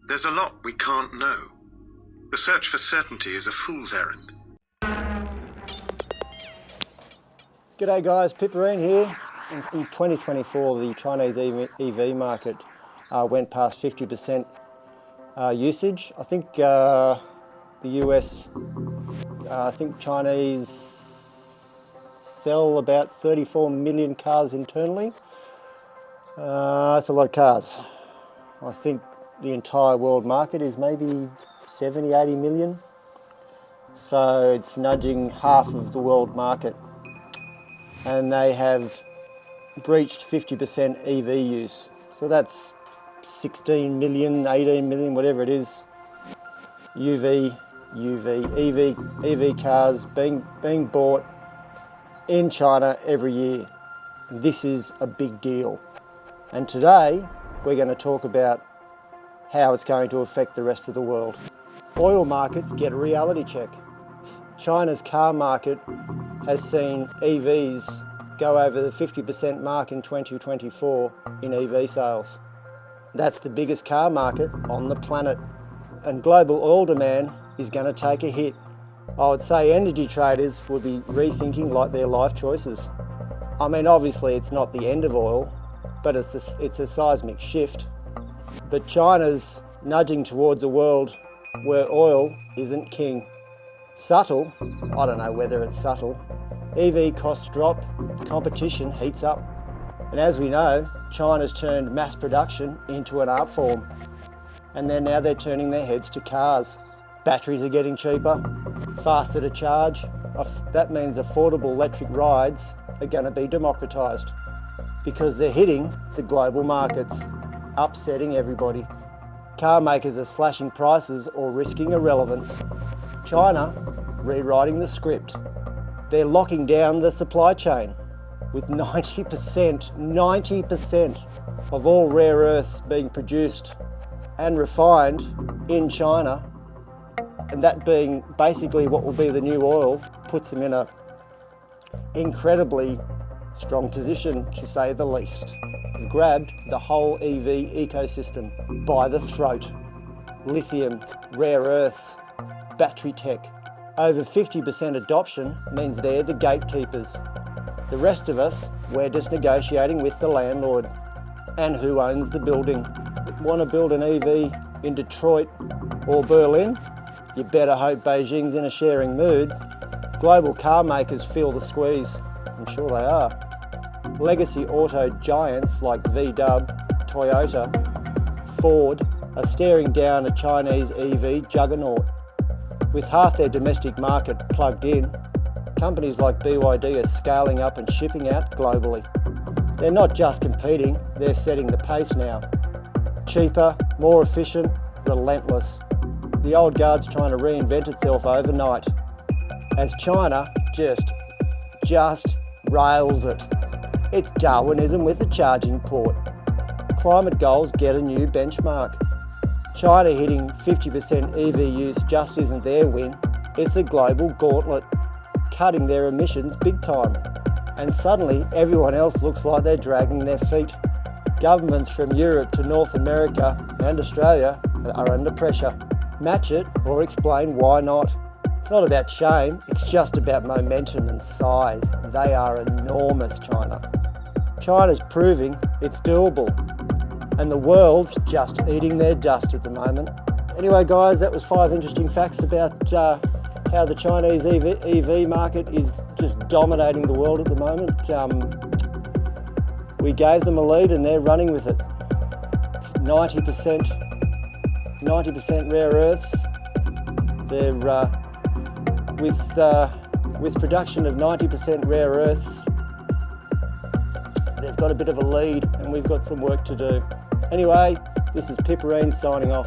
There's a lot we can't know. The search for certainty is a fool's errand. G'day guys, Pipperine here. In 2024, the Chinese EV market went past 50% usage. I think the US, I think Chinese sell about 34 million cars internally. That's a lot of cars. I think the entire world market is maybe 70, 80 million. So it's nudging half of the world market. And they have breached 50% EV use. So that's 16 million, 18 million, whatever it is, EV cars being bought in China every year. And this is a big deal. And today we're going to talk about how it's going to affect the rest of the world. Oil markets get a reality check. China's car market has seen EVs go over the 50% mark in 2024 in EV sales. That's the biggest car market on the planet. And global oil demand is going to take a hit. I would say energy traders will be rethinking like their life choices. I mean, obviously it's not the end of oil, but it's a seismic shift. But China's nudging towards a world where oil isn't king. Subtle, I don't know whether it's subtle. EV costs drop, competition heats up. And as we know, China's turned mass production into an art form. And now they're turning their heads to cars. Batteries are getting cheaper, faster to charge. That means affordable electric rides are going to be democratized because they're hitting the global markets, upsetting everybody. Car makers are slashing prices or risking irrelevance. China rewriting the script. They're locking down the supply chain with 90% of all rare earths being produced and refined in China, and that being basically what will be the new oil, puts them in an incredibly strong position, to say the least. They've grabbed the whole EV ecosystem by the throat. Lithium, rare earths, battery tech. Over 50% adoption means they're the gatekeepers. The rest of us, we're just negotiating with the landlord. And who owns the building? Want to build an EV in Detroit or Berlin? You better hope Beijing's in a sharing mood. Global car makers feel the squeeze. I'm sure they are. Legacy auto giants like VW, Toyota, Ford are staring down a Chinese EV juggernaut. With half their domestic market plugged in, companies like BYD are scaling up and shipping out globally. They're not just competing, they're setting the pace now. Cheaper, more efficient, relentless. The old guard's trying to reinvent itself overnight, as China just rails it. It's Darwinism with a charging port. Climate goals get a new benchmark. China hitting 50% EV use just isn't their win, it's a global gauntlet, cutting their emissions big time. And suddenly everyone else looks like they're dragging their feet. Governments from Europe to North America and Australia are under pressure. Match it or explain why not. It's not about shame, it's just about momentum and size. They are enormous, China. China's proving it's doable. And the world's just eating their dust at the moment. Anyway guys, that was 5 interesting facts about how the Chinese EV market is just dominating the world at the moment. We gave them a lead and they're running with it. 90% rare earths. They're with production of 90% rare earths, they've got a bit of a lead and we've got some work to do. Anyway, this is Pipperine signing off.